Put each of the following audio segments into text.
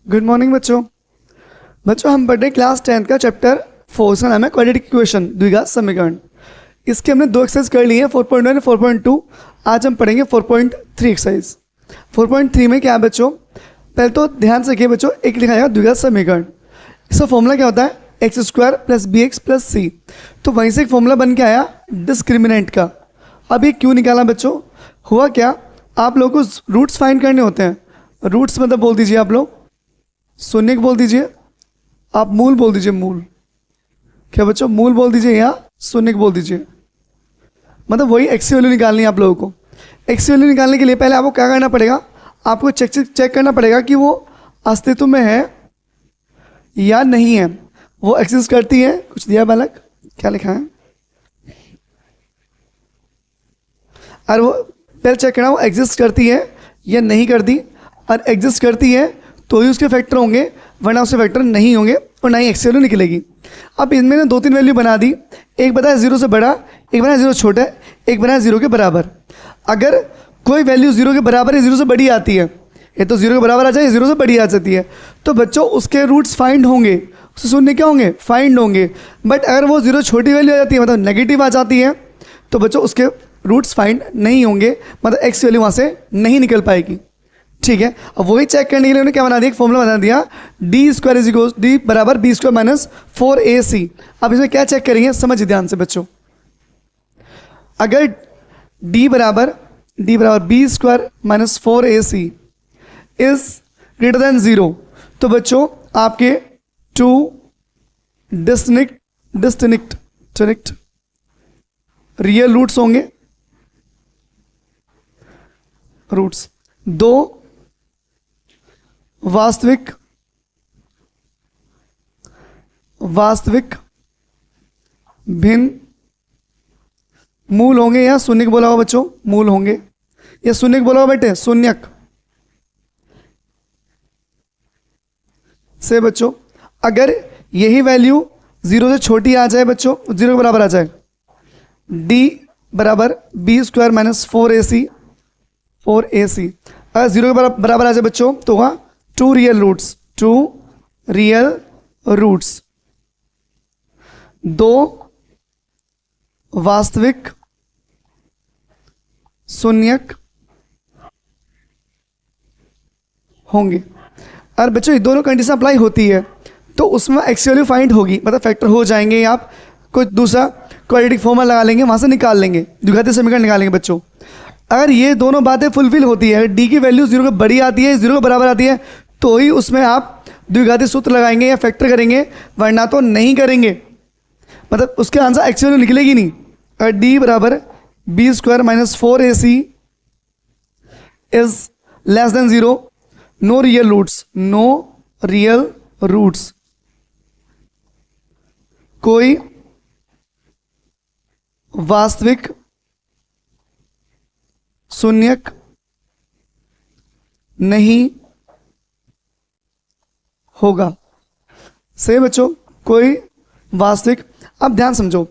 Good morning बच्चों। हम पढ़ रहे क्लास 10 का चैप्टर 4, इसका नाम है क्वाड्रेटिक इक्वेशन, द्विघात समीकरण। इसके हमने 2 एक्सरसाइज कर ली है, 4.1 और 4.2। आज हम पढ़ेंगे 4.3 एक्सरसाइज। 4.3 में क्या है बच्चों, पहले तो ध्यान से देखिए बच्चों, एक लिखा जाएगा द्विघात समीकरण। इसका फॉर्मूला क्या होता है, x² + bx + c। तो वहीं से एक फॉर्मूला बन के आया डिस्क्रिमिनेंट का। अब ये क्यों निकाला बच्चों, हुआ क्या, आप लोगों को रूट्स फाइंड करने होते हैं। रूट्स मतलब बोल दीजिए आप लोग, शून्य बोल दीजिए, आप मूल बोल दीजिए, मूल। क्या बच्चों, मूल बोल दीजिए या शून्य बोल दीजिए। मतलब वही एक्स की वैल्यू निकालनी है आप लोगों को। एक्स की वैल्यू निकालने के लिए पहले आपको क्या करना पड़ेगा, आपको चेक करना पड़ेगा कि वो अस्तित्व में है या नहीं है, वो एग्जिस्ट करती है। कुछ दिया बालक, क्या लिखा है, और वो पहले चेक करना वो एग्जिस्ट करती है या नहीं करती। और एग्जिस्ट करती है तो ही उसके फैक्टर होंगे, वरना उसके फैक्टर नहीं होंगे और ना ही एक्स वैल्यू निकलेगी। अब इनमें ने 2-3 वैल्यू बना दी, एक बताया 0 से बड़ा, एक बनाया 0 छोटा, एक बनाया 0 के बराबर। अगर कोई वैल्यू 0 के बराबर या 0 से बड़ी आती है, ये तो 0 के बराबर आ जाए, 0 से बड़ी आ जाती है, तो बच्चों उसके रूट्स फाइंड होंगे, उससे शून्य क्या होंगे, फाइंड होंगे। बट अगर वो 0 छोटी वैल्यू आ जाती है, मतलब नेगेटिव आ जाती है, तो बच्चों उसके रूट्स फाइंड नहीं होंगे, मतलब एक्स वैल्यू वहाँ से नहीं निकल पाएगी। ठीक है, अब वही चेक करने के लिए उन्होंने क्या बना दिया, एक फॉर्मूला बना दिया, d² = d बराबर b² - 4ac। अब इसमें क्या चेक करेंगे, समझिए ध्यान से बच्चों। अगर d बराबर b² - 4ac is greater than 0, तो बच्चों आपके 2 डिस्टिंक्ट रियल रूट्स होंगे। रूट्स 2 वास्तविक भिन्न मूल होंगे, या शून्यक बोला हुआ बच्चों, मूल होंगे, या शून्यक बोला हुआ बेटे, शून्यक से बच्चों अगर यही वैल्यू 0 से छोटी आ जाए बच्चों, 0 के बराबर आ जाए, d बराबर b² - 4ac अगर 0 के बराबर आ जाए बच्चों, तो होगा 2 रियल रूट्स, 2 वास्तविक शून्यक होंगे। और बच्चों ये दोनों कंडीशन अप्लाई होती है तो उसमें एक्स वैल्यू फाइंड होगी, मतलब फैक्टर हो जाएंगे। आप कोई दूसरा क्वाड्रेटिक फॉर्मूला लगा लेंगे, वहां से निकाल लेंगे, द्विघाती समीकरण निकालेंगे बच्चों। अगर ये दोनों बातें फुलफिल होती है, डी की वैल्यू 0 के बड़ी आती है, 0 के बराबर आती है, तो ही उसमें आप द्विघाती सूत्र लगाएंगे या फैक्टर करेंगे, वरना तो नहीं करेंगे, मतलब उसके आंसर एक्स वैल्यू निकलेगी नहीं। अगर d बराबर b² - 4ac is less than 0, no real roots, कोई वास्तविक शून्यक नहीं होगा। सही बच्चों, कोई वास्तविक। अब ध्यान समझो,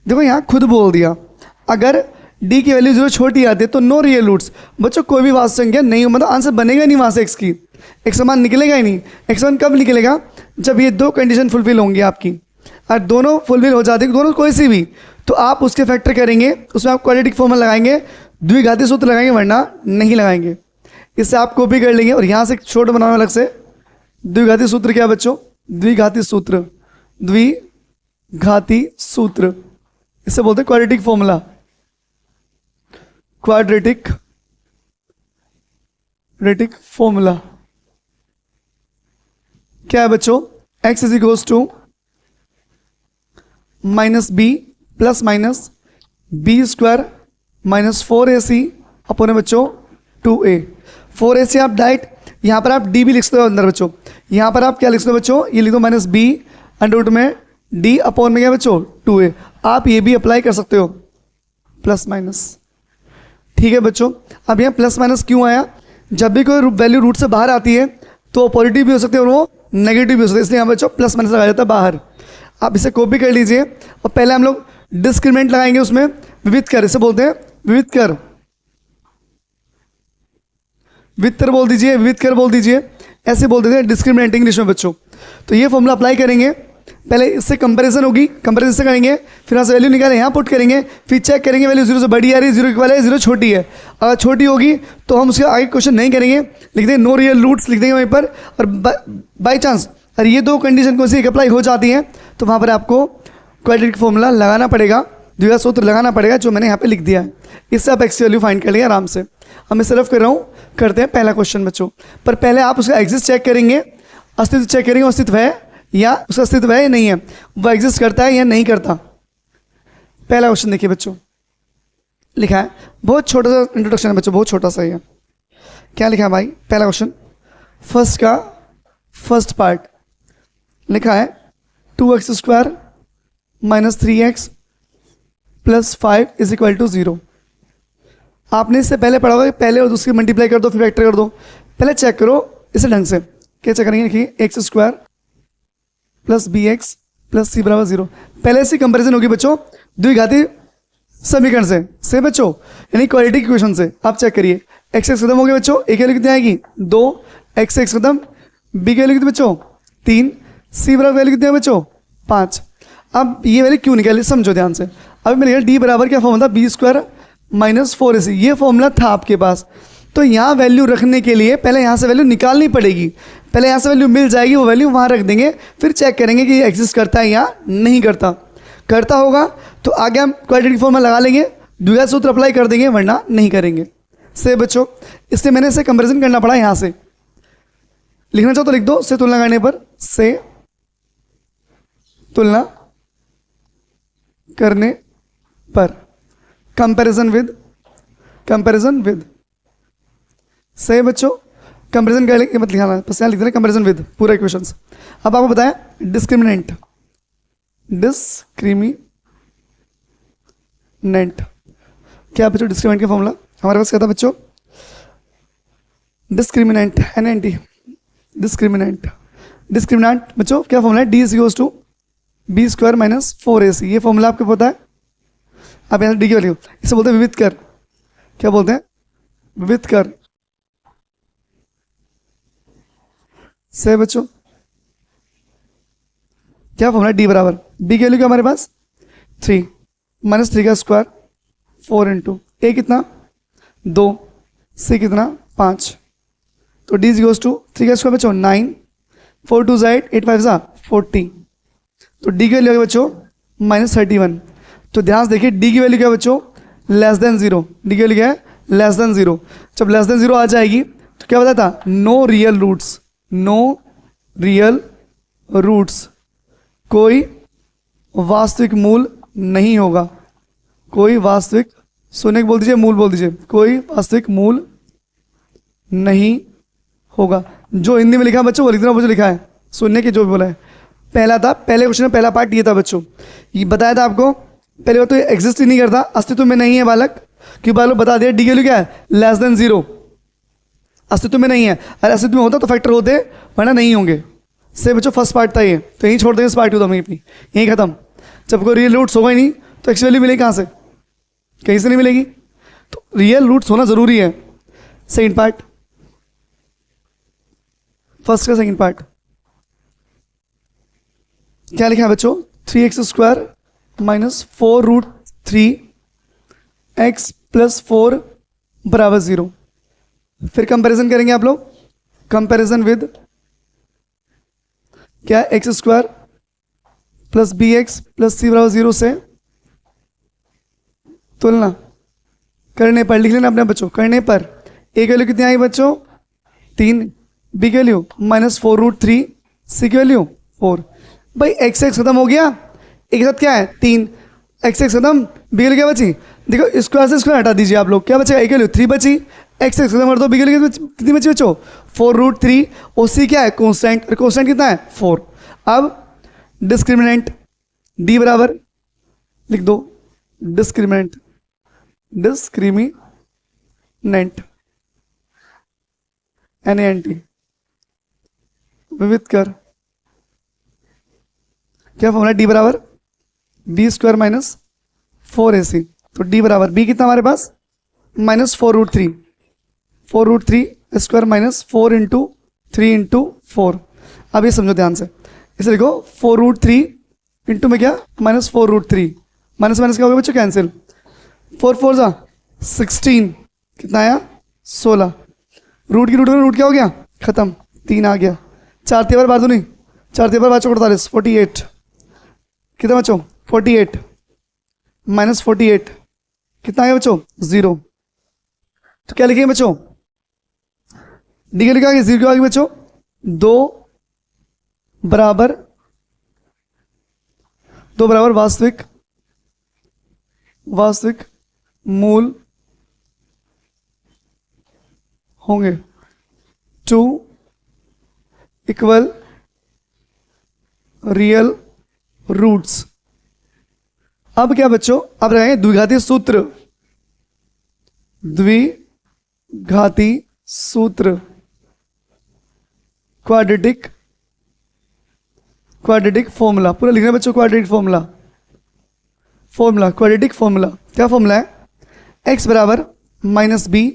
देखो यहां खुद बोल दिया, अगर d की वैल्यू 0 छोटी आती है तो नो रियल रूट्स। बच्चों कोई भी वास्तविक संख्या नहीं, मतलब आंसर बनेगा नहीं वहां से, एक्स की एक्स समान निकलेगा ही नहीं। एक्स वन कब निकलेगा, जब ये 2 कंडीशन फुलफिल होंगी आपकी, और दोनों फुलफिल हो जाती है, दोनों कोई सी भी, तो आप उसके फैक्टर करेंगे, उसमें आप क्वाड्रेटिक फॉर्मूला लगाएंगे, द्विघाती सूत्र लगाएंगे, वरना नहीं लगाएंगे। इससे आप कॉपी कर लेंगे और यहाँ से छोटा बनाना अलग से। द्विघाती सूत्र क्या बच्चों, द्विघाती सूत्र इससे बोलते हैं क्वाड्रेटिक फॉर्मूला, क्वाड्रेटिक क्या है बच्चों, x = -b ± b² - 4ac upon बच्चों 2a। 4ac आप डायरेक्ट यहाँ पर आप d भी लिख सकते हो अंदर बच्चों, यहाँ पर आप क्या लिख सकते हो बच्चों, ये लिख दो -b में d अपॉन में क्या बच्चों 2a। आप ये भी अप्लाई कर सकते हो, प्लस माइनस। ठीक है बच्चों, अब यहाँ प्लस माइनस क्यों आया, जब भी कोई वैल्यू रूट से बाहर आती है तो पॉजिटिव भी हो सकती है और वो नेगेटिव भी हो सकता है, इसलिए यहाँ बच्चों प्लस माइनस लगाया जाता है बाहर। आप इसे कॉपी कर लीजिए और पहले हम लोग डिस्क्रिमिनेंट लगाएंगे, उसमें विविध कर, इसे बोलते हैं विविध कर, विविध कर बोल दीजिए, विविध कर बोल दीजिए। ऐसे बोल देते हैं डिस्क्रिमिनेंट इंग्लिश में बच्चों। तो ये फॉर्मूला अप्लाई करेंगे, पहले इससे कंपैरिजन होगी, कंपैरिजन से करेंगे, फिर यहाँ से वैल्यू निकालें, यहाँ पुट करेंगे, फिर चेक करेंगे वैल्यू 0 से बड़ी आ रही है, 0 इक्वल है, 0 छोटी है। अगर छोटी होगी तो हम उसके आगे क्वेश्चन नहीं करेंगे, लिख देंगे नो रियल रूट्स लिख देंगे वहीं पर। और बाई चांस अगर ये 2 कंडीशन को से अप्लाई हो जाती हैं तो वहाँ पर आपको क्वाड्रेटिक फॉर्मूला लगाना पड़ेगा, द्विघात सूत्र लगाना पड़ेगा, जो मैंने यहाँ पे लिख दिया है। इससे आप एक्स की वैल्यू फाइंड कर लेंगे आराम से। अब मैं सिर्फ कर रहा हूँ, करते हैं पहला क्वेश्चन बच्चों। पर पहले आप उसका एग्जिस्ट चेक करेंगे, अस्तित्व चेक करेंगे, अस्तित्व है या उसका अस्तित्व है या नहीं है, वो एग्जिस्ट करता है या नहीं करता। पहला क्वेश्चन देखिए बच्चों, लिखा है, बहुत छोटा सा इंट्रोडक्शन है बच्चों, बहुत छोटा सा ही है। क्या लिखा है भाई? पहला क्वेश्चन फर्स्ट का फर्स्ट पार्ट लिखा है 2x² - 3x + 5 = 0। आपने इससे पहले पढ़ा होगा कि पहले और दूसरी मल्टीप्लाई कर दो फिर फैक्टर कर दो। पहले चेक करो इसे ढंग से, क्या चेक करेंगे? देखिए x² + bx + c = 0। पहले से कंपैरिजन होगी बच्चों द्विघाती समीकरण से बच्चों, यानी क्वालिटी इक्वेशन से। आप चेक करिए, x खत्म हो गया बच्चों, a की वैल्यू कितनी आएगी? 2, x खत्म, b की वैल्यू कितनी बच्चों? 3, c बराबर वैल्यू कितनी है बच्चों? 5। अब ये वैल्यू क्यों निकाली समझो ध्यान से। अब मैंने d बराबर क्या फॉर्मूला था? b² - 4ac, ये फॉर्मूला था आपके पास। तो यहाँ वैल्यू रखने के लिए पहले यहाँ से वैल्यू निकालनी पड़ेगी, पहले यहाँ से वैल्यू मिल जाएगी, वो वैल्यू वहाँ रख देंगे, फिर चेक करेंगे कि ये एग्जिस्ट करता है या नहीं करता। करता होगा तो आगे हम क्वाड्रेटिक फॉर्मूला लगा लेंगे, द्विघात सूत्र अप्लाई कर देंगे, वरना नहीं करेंगे। से बच्चों इसलिए मैंने इसे कंपैरिजन करना पड़ा। यहाँ से लिखना चाहो तो लिख दो, से तुलना करने पर, से तुलना करने पर, कंपैरिजन विद से बच्चों कंपैरिजन कर लेंगे, मत लिखाना, बस यहाँ लिख देना कंपैरिजन विद पूरा इक्वेशंस। अब आपको बताएं डिस्क्रिमिनेंट क्या बच्चों? डिस्क्रिमिनेंट का फॉर्मूला हमारे पास क्या था बच्चों? डिस्क्रिमिनेंट NNT, डिस्क्रिमिनेंट बच्चों क्या फॉर्मूला है? d = b² - 4ac। ये फॉर्मूला आपको पता है? आप यहाँ डी की वैल्यू, इसे बोलते हैं विविध कर। क्या बोलते हैं? विविध कर से बच्चों क्या फॉर्मूला? d बराबर b की वैल्यू क्या हमारे पास? 3 - 3 का स्क्वायर 4 × a कितना? 2, c कितना? 5। तो d = 3 का स्क्वायर बच्चों 9, 4 2 8 8 5 40। तो d की वैल्यू है बच्चों -31। तो ध्यान से देखिए d की वैल्यू क्या बच्चों? <0। d की वैल्यू क्या है? <0। जब <0 आ जाएगी तो क्या बताता? नो रियल रूट्स, कोई वास्तविक मूल नहीं होगा, कोई वास्तविक, सुने बोल दीजिए, मूल बोल दीजिए, कोई वास्तविक मूल नहीं होगा। जो हिंदी में लिखा है बच्चों वो लिख देना, वो जो लिखा है सुनने की जो भी बोला है। पहला था, पहले क्वेश्चन में पहला पार्ट ये था बच्चों, ये बताया था आपको। पहले बात तो एग्जिस्ट ही नहीं करता, अस्तित्व में नहीं है बालक, क्यों बालक बता दिया डी की वैल्यू क्या है? <0, अस्तित्व में नहीं है। अगर अस्तित्व में होता तो फैक्टर होते, वरना नहीं होंगे। से बच्चों फर्स्ट पार्ट था ये, तो यहीं छोड़ देंगे इस पार्ट को, तो यहीं खत्म। जब कोई रियल रूट्स होगा ही नहीं तो एक्स वैल्यू मिलेगी कहाँ से? कहीं से नहीं मिलेगी। तो रियल रूट्स होना जरूरी है। सेकंड पार्ट, फर्स्ट का सेकंड पार्ट क्या लिखा है बच्चों? 3x² - 4√3x + 4 = 0। फिर कंपैरिजन करेंगे आप लोग, कंपैरिजन विद क्या? x² + bx + c = 0 से तुलना करने पर, लिख लेना अपने बच्चों, करने पर a की वैल्यू कितनी आई बच्चों? 3, b की वैल्यू -4√3, c की वैल्यू 4। भाई x खत्म हो गया, एक साथ क्या है? 3, x खत्म, b की वैल्यू क्या बची? देखो स्क्वायर से स्क्वायर हटा दीजिए आप लोग, क्या बचेगा? a की वैल्यू 3 बची, x खत्म कर दो, b की वैल्यू कितनी बची बच्चों? 4√3, और c क्या है? कांस्टेंट, कांस्टेंट कितना है? 4। अब डिस्क्रिमिनेंट d बराबर लिख दो, डिस्क्रिमिनेंट NANT, विविध कर। क्या फॉर्मूला? d बराबर b² - 4ac। तो d बराबर b कितना हमारे पास? -4√3, 4√3² - 4 × 3 इंटू 4। अब ये समझो ध्यान से, इसे लिखो 4√3 इंटू में क्या -4√3, माइनस माइनस क्या होगा बच्चों कैंसिल, 4 4 जा 16, कितना आया 16, रूट की रूट में रूट क्या हो गया खत्म, 3 आ गया, 4 3 बार बार दो नहीं, 4 3 बार बच्चों 48, 48 कितना बच्चों 48 माइनस 48 कितना आ गया बच्चों 0। तो क्या लिखेंगे बच्चों, डी के लिखा 0 क्या आ गया बच्चों, 2 बराबर वास्तविक मूल होंगे, 2 इक्वल रियल रूट्स। अब क्या बच्चों, अब रहेंगे द्विघाती सूत्र, द्विघाती सूत्र क्वाड्रेटिक फॉर्मूला, पूरा लिखना है बच्चों, क्वाड्रेटिक फॉर्मूला। क्या फॉर्मूला है, x बराबर -b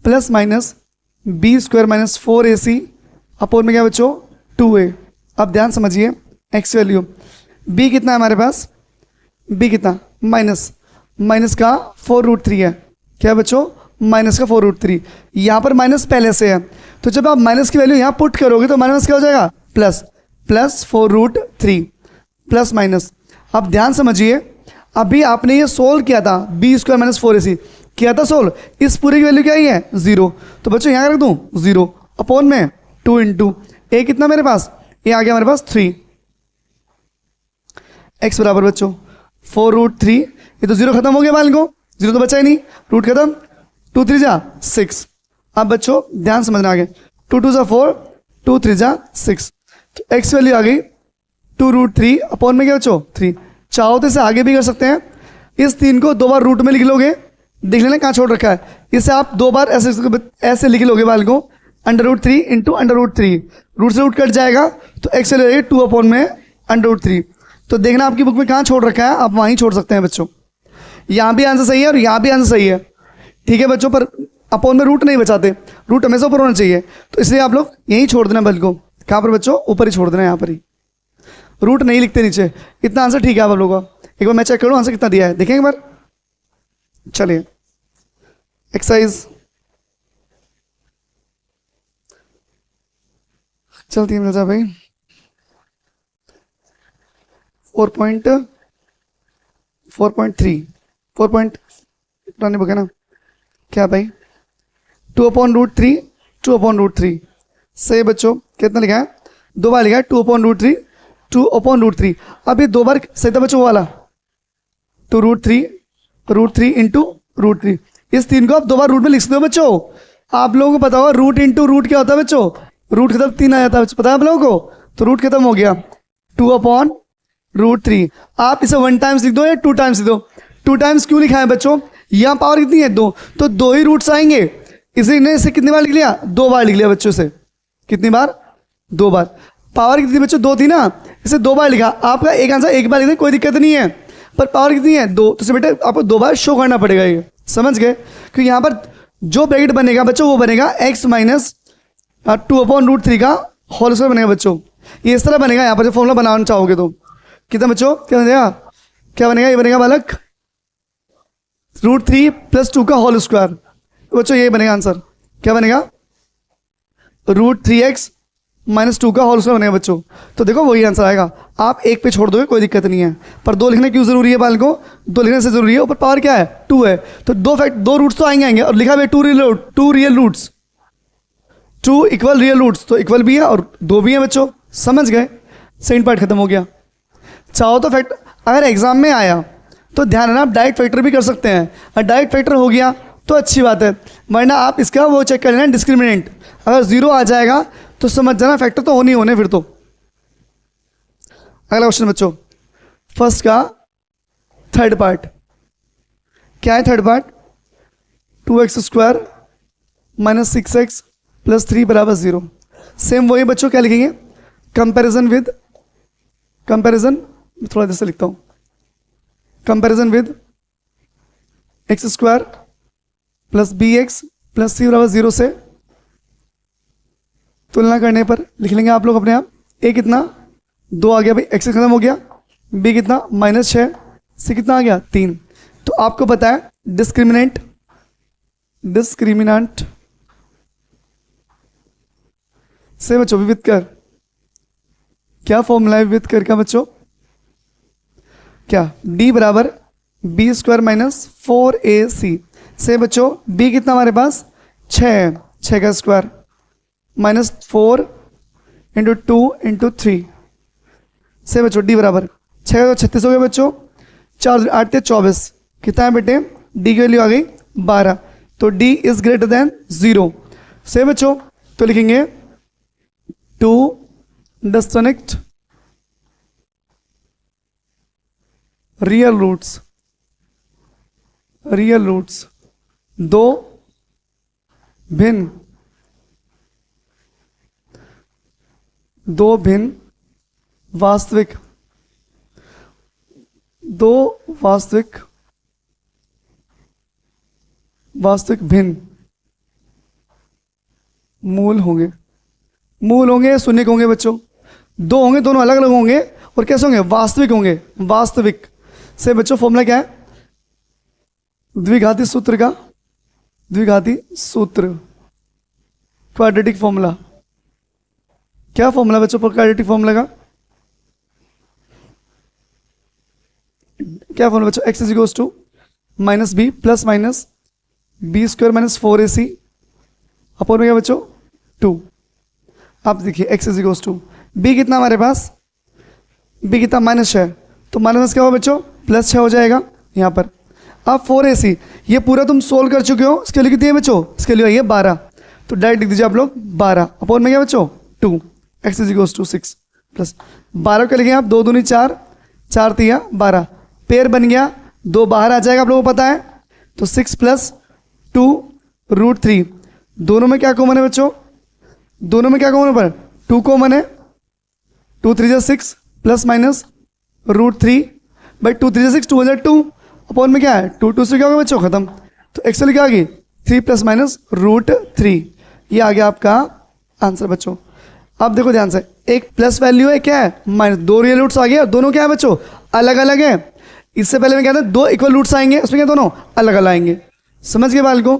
plus minus b square minus 4ac upon में क्या बच्चों 2a। अब ध्यान समझिए, x वैल्यू b कितना है हमारे पास, b कितना माइनस का 4√3 है, क्या बच्चों माइनस का 4√3, यहाँ पर माइनस पहले से है, तो जब आप माइनस की वैल्यू यहाँ पुट करोगे तो माइनस क्या हो जाएगा प्लस 4√3 प्लस माइनस। अब ध्यान समझिए, अभी आपने ये सोल्व किया था बी स्क्वायर माइनस 4ac किया था सोल्व, इस पूरे की वैल्यू क्या ही है 0, तो बच्चों यहाँ रख दूँ 0 अपोन में 2 इंटू ए कितना मेरे पास, ये आ गया मेरे पास 3, x बराबर बच्चों 4√3, ये तो 0 खत्म हो गया बाल को, 0 तो बचा ही नहीं, रूट खत्म, 2 3 जा 6। अब बच्चों ध्यान समझना आगे, 2 2 जा 4, 2 3 जा 6, तो x वैल्यू आ गई 2√3 अपोन में क्या बच्चों 3। चाहो तो इसे आगे भी कर सकते हैं, इस 3 को 2 बार रूट में लिख लोगे, देख लेना कहाँ छोड़ रखा है, इसे आप 2 बार ऐसे लिख लोगे बाल को, √3 इंटू √3, रूट से रूट कट जाएगा तो x वैल्यू आएगी 2 अपोन में √3। तो देखना आपकी बुक में कहाँ छोड़ रखा है, आप वहीं छोड़ सकते हैं बच्चों, यहाँ भी आंसर सही है और यहाँ भी आंसर सही है, ठीक है बच्चों, पर अपोन में रूट नहीं बचाते, रूट हमेशा ऊपर होना चाहिए, तो इसलिए आप लोग यहीं छोड़ देना बल को, कहाँ पर बच्चों ऊपर ही छोड़ देना, यहाँ पर ही, रूट नहीं लिखते नीचे। इतना आंसर ठीक है आप लोगों का, एक बार मैं चेक करूँ आंसर कितना दिया है, देखें एक बार, चलिए एक्सरसाइज चलती है मिर्जा भाई, 4.3 पुरानी बुक है ना, क्या भाई 2/√3 सही बच्चों, कितना लिखा है 2 बार लिखा है 2/√3। अब ये 2 बार सही था बच्चों वो वाला 2√3 इंटू √3, इस 3 को आप 2 बार रूट में लिख सकते हो बच्चों। आप लोगों को पता होगा रूट इंटू रूट क्या होता है बच्चों, रूट खत्म 3 आ जाता है, पता है आप लोगों को, तो रूट खत्म हो गया 2/√3। आप इसे 1 टाइम्स लिख दो या 2 टाइम्स लिख दो, 2 टाइम्स क्यों लिखा है बच्चों, यहाँ पावर कितनी है 2, तो 2 ही रूट्स आएंगे, इसलिए इसे कितनी बार लिख लिया 2 बार लिख लिया बच्चों से, कितनी बार 2 बार, पावर कितनी बच्चों 2 थी ना, इसे 2 बार लिखा, आपका एक आंसर एक बार लिखने कोई दिक्कत नहीं है, पर पावर कितनी है 2, तो बेटा आपको 2 बार शो करना पड़ेगा, ये समझ गए, क्योंकि यहाँ पर जो ब्रैकेट बनेगा बच्चों वो बनेगा x माइनस 2/√3 का होल स्क्वायर बनेगा बच्चों, ये इस तरह बनेगा, यहाँ पर जो फॉर्मूला बनाना चाहोगे तो कितना बच्चों क्या बनेगा, ये बनेगा बालक √3 + 2 का होल स्क्वायर, तो बच्चों ये बनेगा आंसर, क्या बनेगा √3x - 2 का होल स्क्वायर बनेगा बच्चों, तो देखो वही आंसर आएगा, आप एक पे छोड़ दोगे कोई दिक्कत नहीं है, पर 2 लिखना क्यों जरूरी है बाल को, 2 लिखने से जरूरी है, ऊपर पावर क्या है 2 है, तो 2 रूट्स तो आएंगे और लिखा हुआ है 2 real roots, 2 equal real roots, तो इक्वल भी है और 2 भी है बच्चों, समझ गए, सेकंड पार्ट खत्म हो गया। चाहो तो फैक्टर अगर एग्जाम में आया तो ध्यान रखना, आप डायरेक्ट फैक्टर भी कर सकते हैं, और डायरेक्ट फैक्टर हो गया तो अच्छी बात है, वरना आप इसका वो चेक कर लेना डिस्क्रिमिनेंट, अगर 0 आ जाएगा तो समझ जाना फैक्टर तो होने होने फिर तो। अगला क्वेश्चन बच्चों, फर्स्ट का थर्ड पार्ट, क्या है third part, 2x² - 6x + 3 = 0। Same वही बच्चों, क्या लिखेंगे कंपैरिजन थोड़ा जैसे लिखता हूं, comparison with x² + bx + c = 0 से तुलना करने पर लिख लेंगे आप लोग अपने आप। ए कितना 2 आ गया भाई, एक्स खत्म हो गया। बी कितना -6, सी कितना आ गया 3। तो आपको पता है डिस्क्रिमिनेंट से बच्चों विविध कर, क्या फॉर्मूला है विविध कर का बच्चों? क्या d बराबर b² - 4ac से बच्चों b कितना हमारे पास 6 का स्क्वायर -4 × 2 × 3 से बच्चों d बराबर 6 का 36 हो गया बच्चों, 4 8 24 कितना है बेटे? d की वैल्यू आ गई 12, तो d इज ग्रेटर देन 0 से बच्चों तो लिखेंगे टू डिस्कनेक्ट रियल रूट्स, दो भिन्न वास्तविक भिन्न मूल होंगे या शून्य होंगे बच्चों? दो होंगे, दोनों अलग अलग होंगे और कैसे होंगे? वास्तविक होंगे। वास्तविक से बच्चों फॉर्मूला क्या है? द्विघाती सूत्र क्वाड्रेटिक फॉर्मूला। क्या फॉर्मूला बच्चों पर क्वाड्रेटिक फॉर्मूला का? क्या फॉर्मूला बच्चों? x = -b + -b² - 4ac upon में क्या बच्चों 2। आप देखिए x = b कितना हमारे पास? b कितना -6, तो माइनस क्या होगा बच्चों? +6 हो जाएगा यहाँ पर। अब 4ac ये पूरा तुम सोल्व कर चुके हो, इसके लिए कितनी है बच्चों? इसके लिए ये 12, तो डायरेक्ट लिख दीजिए आप लोग 12 अपॉन में क्या बच्चों 2। x = 6 प्लस 12 का लिखेंगे आप 2 दूनी 4, 4 तिया 12, पेयर बन गया, 2 बाहर आ जाएगा आप लोगों को पता है, तो 6 + 2 √3। दोनों में क्या कॉमन है बच्चों? दोनों में क्या कॉमन है? पर 2 कॉमन है, 2 3 6 ± √3 बाई 2 3 6 2 हो जाए 2 अपॉन में क्या है 2 2 से क्या होगा बच्चों खत्म। तो एक्चुअली क्या आ गई 3 ± √3। ये आ गया आपका आंसर बच्चों। अब देखो ध्यान से, एक प्लस वैल्यू है, क्या है माइनस, 2 रियल रूट्स आ गए, दोनों क्या है बच्चों अलग अलग है। इससे पहले मैं कहता 2 इक्वल रूट्स आएंगे, उसमें क्या दोनों अलग अलग आएंगे। समझ गए बाल को?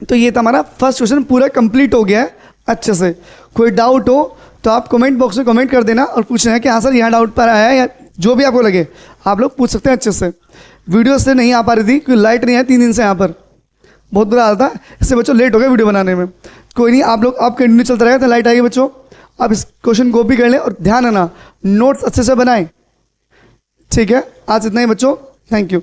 तो ये तो हमारा फर्स्ट क्वेश्चन पूरा कंप्लीट हो गया है अच्छे से। कोई डाउट हो तो आप कमेंट बॉक्स में कमेंट कर देना और पूछना है कि हाँ सर यहाँ डाउट पर आया है, या जो भी आपको लगे आप लोग पूछ सकते हैं अच्छे से। वीडियो इसलिए नहीं आ पा रही थी क्योंकि लाइट नहीं है 3 दिन से, यहाँ पर बहुत बुरा हाल था, इससे बच्चों लेट हो गया वीडियो बनाने में। कोई नहीं, आप लोग आप कंटिन्यू चलता रहेगा तो लाइट आएगी बच्चों। आप इस क्वेश्चन कॉपी कर लें और ध्यान रखना नोट्स अच्छे से बनाएं, ठीक है? आज इतना ही बच्चों, थैंक यू।